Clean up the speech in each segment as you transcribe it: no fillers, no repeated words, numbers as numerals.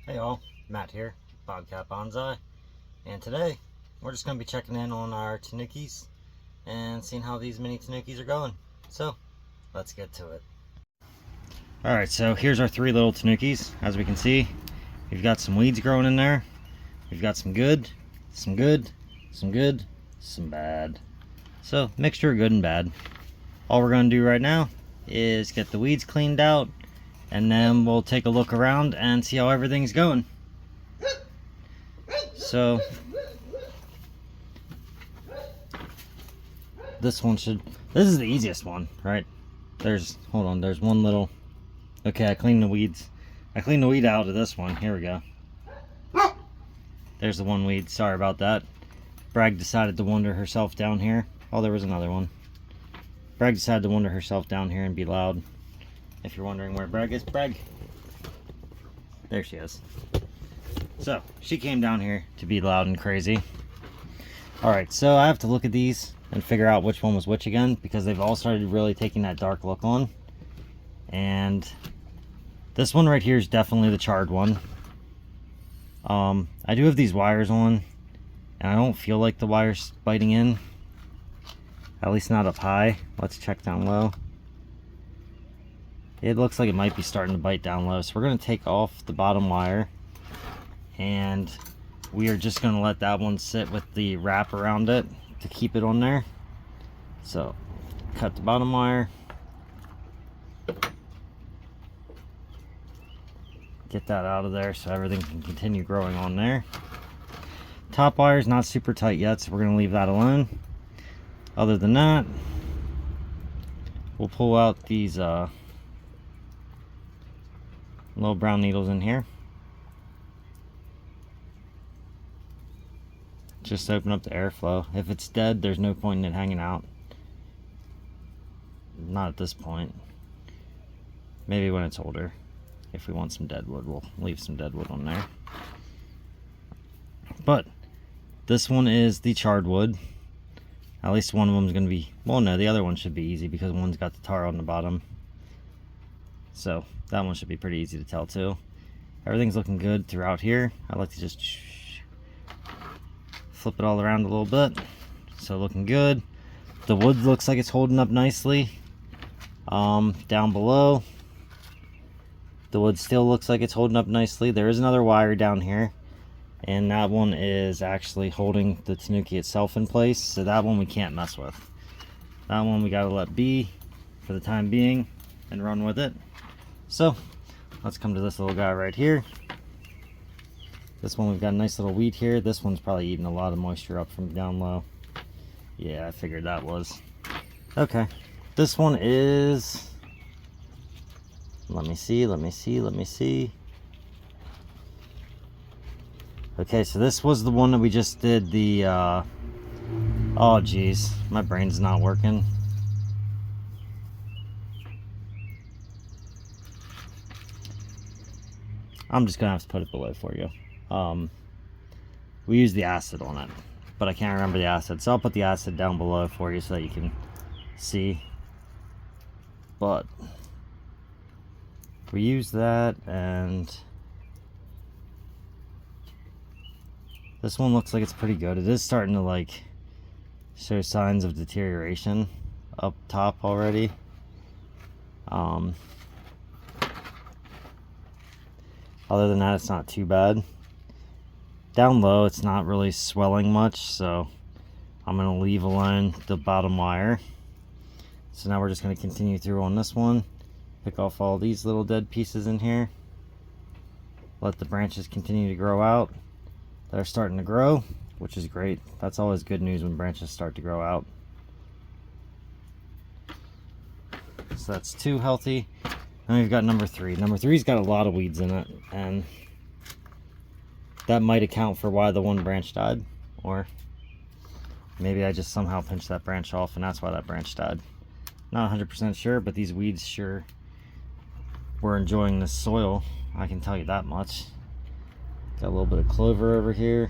Hey all, Matt here, Bobcat Bonsai, and today we're just going to be checking in on our Tanukis and seeing how these mini Tanukis are going. So, let's get to it. Alright, so here's our three little Tanukis. As we can see, we've got some weeds growing in there. We've got some good, some good, some good, some bad. So, mixture of good and bad. All we're going to do right now is get the weeds cleaned out, and then we'll take a look around and see how everything's going. So this is the easiest one, right? There's one little, okay, I cleaned the weeds. I cleaned the weed out of this one. Here we go. There's the one weed. Sorry about that. Bragg decided to wander herself down here. Oh, there was another one. Bragg decided to wander herself down here and be loud. If you're wondering where Bragg is, Bragg. There she is. So, she came down here to be loud and crazy. Alright, so I have to look at these and figure out which one was which again, because they've all started really taking that dark look on. And this one right here is definitely the charred one. I do have these wires on, and I don't feel like the wire's biting in. At least not up high. Let's check down low. It looks like it might be starting to bite down low, so we're going to take off the bottom wire, and we are just going to let that one sit with the wrap around it to keep it on there. So, cut the bottom wire, get that out of there so everything can continue growing on there. Top wire is not super tight yet, so we're going to leave that alone. Other than that, we'll pull out these little brown needles in here. Just open up the airflow. If it's dead, there's no point in it hanging out. Not at this point. Maybe when it's older. If we want some dead wood, we'll leave some dead wood on there. But this one is the charred wood. At least one of them is going to be, well, no, the other one should be easy because one's got the tar on the bottom. So that one should be pretty easy to tell too. Everything's looking good throughout here. I like to just flip it all around a little bit. So looking good. The wood looks like it's holding up nicely. Down below, the wood still looks like it's holding up nicely. There is another wire down here, and that one is actually holding the Tanuki itself in place, so that one we can't mess with. That one we gotta let be for the time being and run with it. So let's come to this little guy right here. This one, we've got a nice little weed here. This one's probably eating a lot of moisture up from down low. Yeah, I figured that was. Okay, this one is, let me see. Okay, so this was the one that we just did the, oh geez, my brain's not working. I'm just gonna have to put it below for you. We used the acid on it, but I can't remember the acid, so I'll put the acid down below for you so that you can see. But we used that, and this one looks like it's pretty good. It is starting to like show signs of deterioration up top already. Other than that, it's not too bad. Down low, it's not really swelling much, so I'm going to leave alone the bottom wire. So now we're just going to continue through on this one. Pick off all these little dead pieces in here. Let the branches continue to grow out. They're starting to grow, which is great. That's always good news when branches start to grow out. So that's 2 healthy. And we've got number 3. Number 3's got a lot of weeds in it, and that might account for why the one branch died. Or maybe I just somehow pinched that branch off and that's why that branch died. Not 100% sure, but these weeds sure were enjoying this soil. I can tell you that much. Got a little bit of clover over here.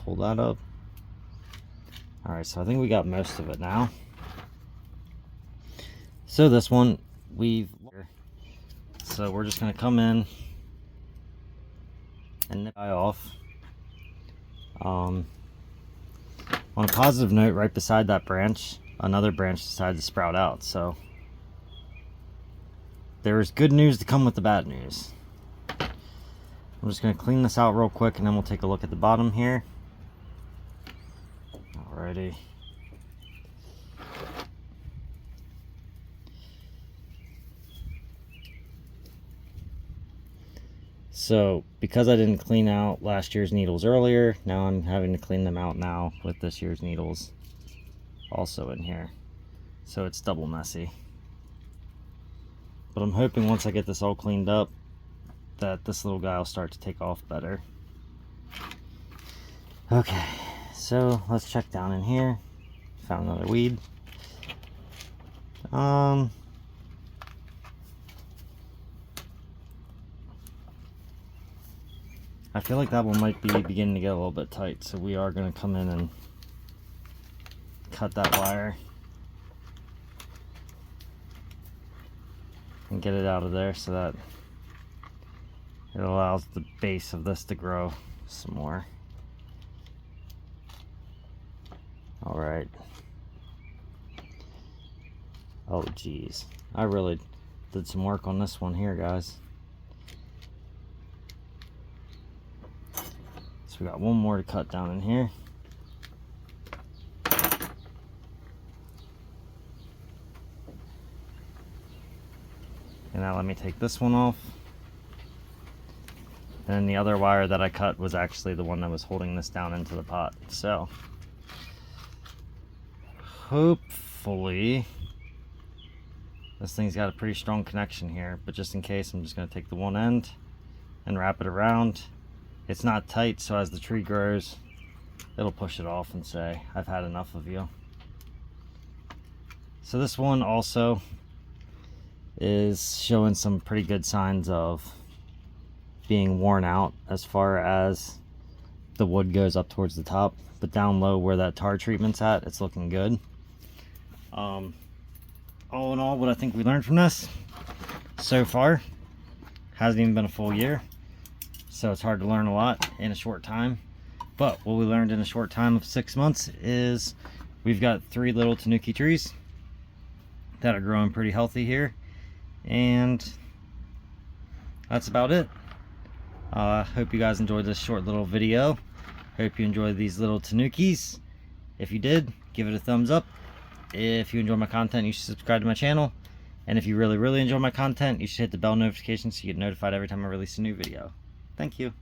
Pull that up. Alright, so I think we got most of it now. So this one, so we're just going to come in and nip it off. On a positive note, right beside that branch, another branch decided to sprout out, so there's good news to come with the bad news. I'm just going to clean this out real quick and then we'll take a look at the bottom here. Alrighty. So, because I didn't clean out last year's needles earlier, now I'm having to clean them out now with this year's needles also in here. So it's double messy. But I'm hoping once I get this all cleaned up that this little guy will start to take off better. Okay, so let's check down in here. Found another weed. I feel like that one might be beginning to get a little bit tight, so we are going to come in and cut that wire and get it out of there so that it allows the base of this to grow some more. Alright. Oh geez, I really did some work on this one here, guys. So we got one more to cut down in here. And now let me take this one off. And then the other wire that I cut was actually the one that was holding this down into the pot. So hopefully this thing's got a pretty strong connection here, but just in case, I'm just going to take the one end and wrap it around. It's not tight, so as the tree grows, it'll push it off and say, I've had enough of you. So this one also is showing some pretty good signs of being worn out as far as the wood goes up towards the top, but down low where that tar treatment's at, it's looking good. All in all, what I think we learned from this so far, hasn't even been a full year, so it's hard to learn a lot in a short time. But what we learned in a short time of 6 months is we've got 3 little Tanuki trees that are growing pretty healthy here, and that's about it. Hope you guys enjoyed this short little video. Hope you enjoyed these little Tanukis. If you did, give it a thumbs up. If you enjoy my content, you should subscribe to my channel. And if you really enjoy my content, you should hit the bell notification so you get notified every time I release a new video. Thank you.